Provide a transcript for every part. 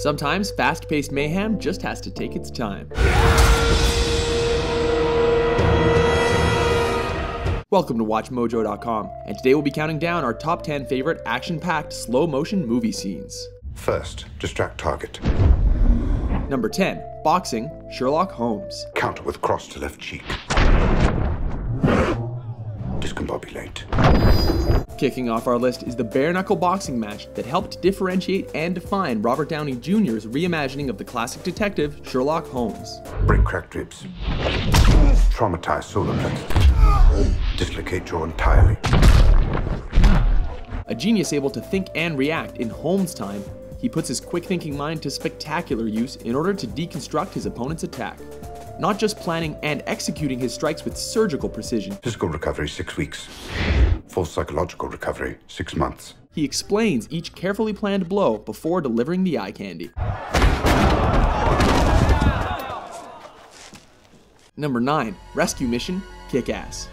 Sometimes fast-paced mayhem just has to take its time. Welcome to WatchMojo.com, and today we'll be counting down our top 10 favorite action-packed slow-motion movie scenes. First, distract target. Number 10. Boxing, Sherlock Holmes. Counter with cross to left cheek. Discombobulate. Kicking off our list is the bare-knuckle boxing match that helped differentiate and define Robert Downey Jr.'s reimagining of the classic detective Sherlock Holmes. Break cracked ribs. Traumatize solar plexus. Dislocate jaw entirely. A genius able to think and react in Holmes' time, he puts his quick-thinking mind to spectacular use in order to deconstruct his opponent's attack. Not just planning and executing his strikes with surgical precision. Physical recovery, 6 weeks. Full psychological recovery, 6 months. He explains each carefully planned blow before delivering the eye candy. Number 9. Rescue Mission, Kick-Ass.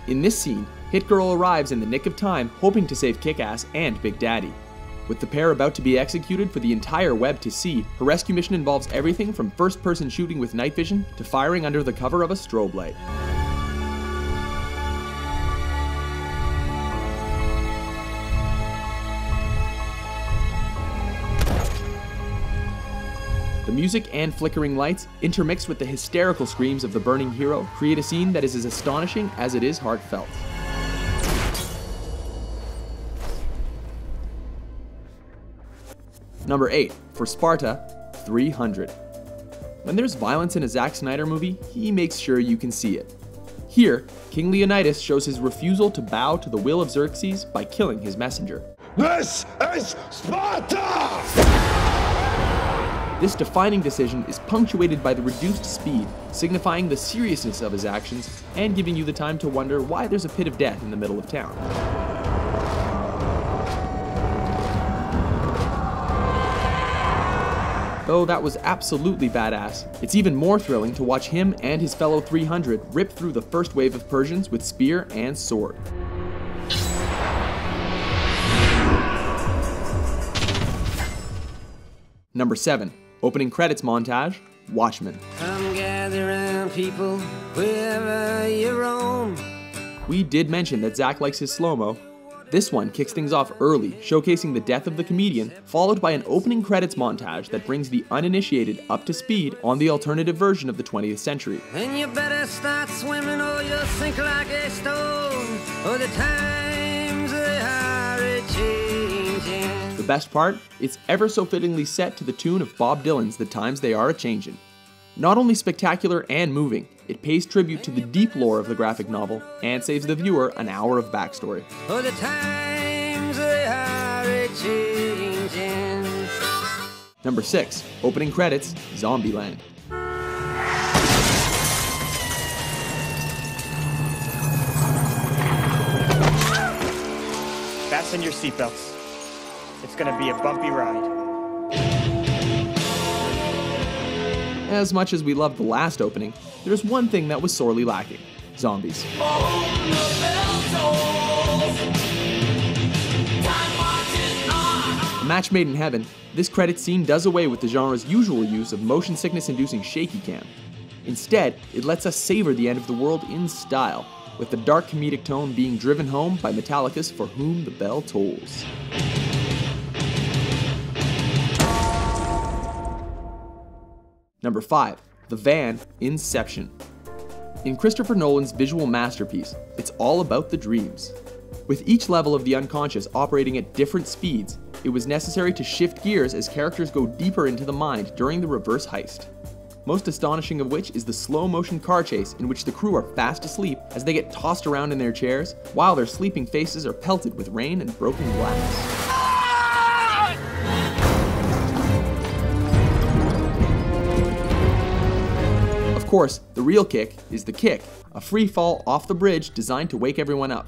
In this scene, Hit Girl arrives in the nick of time hoping to save Kick-Ass and Big Daddy. With the pair about to be executed for the entire web to see, her rescue mission involves everything from first-person shooting with night vision to firing under the cover of a strobe light. The music and flickering lights, intermixed with the hysterical screams of the burning hero, create a scene that is as astonishing as it is heartfelt. Number 8. For Sparta, 300. When there's violence in a Zack Snyder movie, he makes sure you can see it. Here, King Leonidas shows his refusal to bow to the will of Xerxes by killing his messenger. This is Sparta! This defining decision is punctuated by the reduced speed, signifying the seriousness of his actions and giving you the time to wonder why there's a pit of death in the middle of town. Though that was absolutely badass, it's even more thrilling to watch him and his fellow 300 rip through the first wave of Persians with spear and sword. Number 7. Opening credits montage, WatchMen. Come gather round, people, wherever you roam. We did mention that Zack likes his slow-mo. This one kicks things off early, showcasing the death of the comedian, followed by an opening credits montage that brings the uninitiated up to speed on the alternative version of the 20th century. And you better start swimming or you'll sink like a stone, or the times they are a-changing. The best part? It's ever so fittingly set to the tune of Bob Dylan's The Times They Are A-Changin'. Not only spectacular and moving, it pays tribute to the deep lore of the graphic novel and saves the viewer an hour of backstory. Oh, the times they are a-changing. Number 6. Opening credits, Zombieland. Fasten your seatbelts. It's gonna be a bumpy ride. As much as we loved the last opening, there's one thing that was sorely lacking: zombies. A match made in heaven, this credit scene does away with the genre's usual use of motion sickness-inducing shaky cam. Instead, it lets us savor the end of the world in style, with the dark comedic tone being driven home by Metallica's For Whom the Bell Tolls. Number 5. The Van, Inception. In Christopher Nolan's visual masterpiece, it's all about the dreams. With each level of the unconscious operating at different speeds, it was necessary to shift gears as characters go deeper into the mind during the reverse heist. Most astonishing of which is the slow-motion car chase in which the crew are fast asleep as they get tossed around in their chairs, while their sleeping faces are pelted with rain and broken glass. Of course, the real kick is the kick, a free fall off the bridge designed to wake everyone up.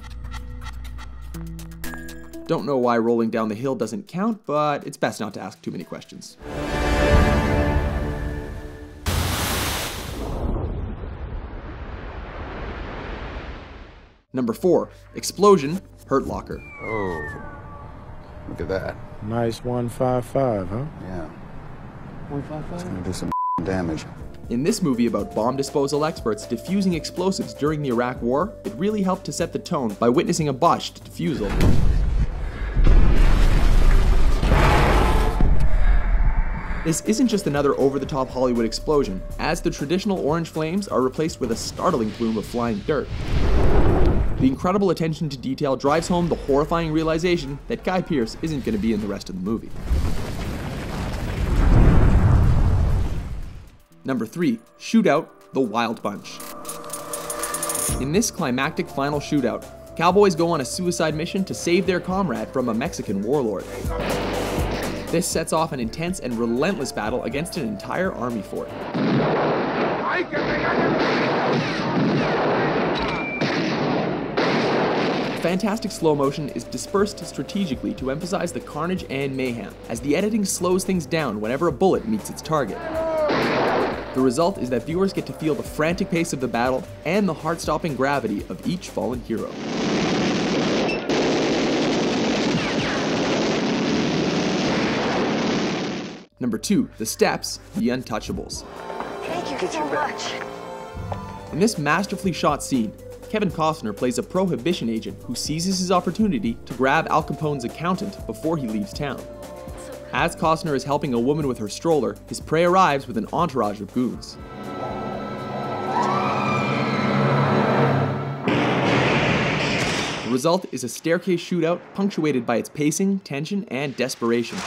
Don't know why rolling down the hill doesn't count, but it's best not to ask too many questions. Number 4, Explosion, Hurt Locker. Oh, look at that. Nice 155, huh? Yeah. It's gonna do some damage. In this movie about bomb disposal experts defusing explosives during the Iraq War, it really helped to set the tone by witnessing a botched defusal. This isn't just another over-the-top Hollywood explosion, as the traditional orange flames are replaced with a startling plume of flying dirt. The incredible attention to detail drives home the horrifying realization that Guy Pearce isn't going to be in the rest of the movie. Number 3. Shootout, The Wild Bunch. In this climactic final shootout, cowboys go on a suicide mission to save their comrade from a Mexican warlord. This sets off an intense and relentless battle against an entire army fort. Fantastic slow motion is dispersed strategically to emphasize the carnage and mayhem, as the editing slows things down whenever a bullet meets its target. The result is that viewers get to feel the frantic pace of the battle and the heart-stopping gravity of each fallen hero. Number 2, The Steps, The Untouchables. Thank you so much. In this masterfully shot scene, Kevin Costner plays a prohibition agent who seizes his opportunity to grab Al Capone's accountant before he leaves town. As Costner is helping a woman with her stroller, his prey arrives with an entourage of goons. The result is a staircase shootout punctuated by its pacing, tension, and desperation.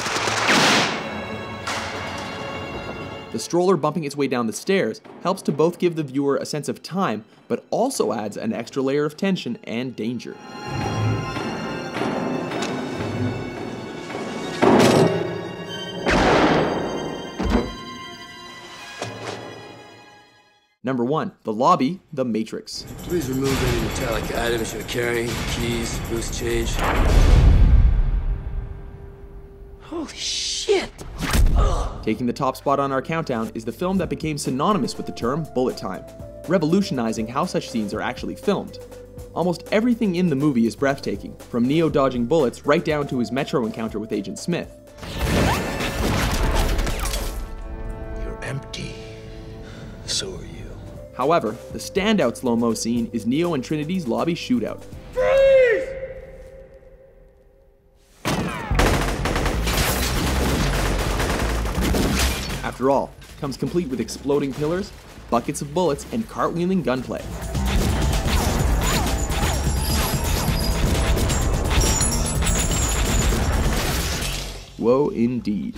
The stroller bumping its way down the stairs helps to both give the viewer a sense of time, but also adds an extra layer of tension and danger. Number 1, The Lobby, The Matrix. Please remove any metallic items you're carrying, keys, loose change. Holy shit! Taking the top spot on our countdown is the film that became synonymous with the term bullet time, revolutionizing how such scenes are actually filmed. Almost everything in the movie is breathtaking, from Neo dodging bullets right down to his Metro encounter with Agent Smith. You're empty. So are you. However, the standout slow-mo scene is Neo and Trinity's lobby shootout. After all, it comes complete with exploding pillars, buckets of bullets, and cartwheeling gunplay. Whoa, indeed.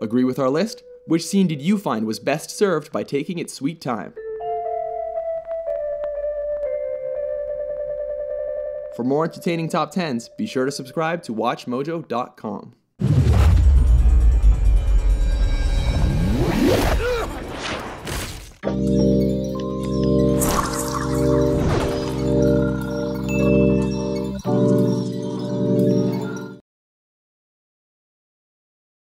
Agree with our list? Which scene did you find was best served by taking its sweet time? For more entertaining top 10s, be sure to subscribe to WatchMojo.com.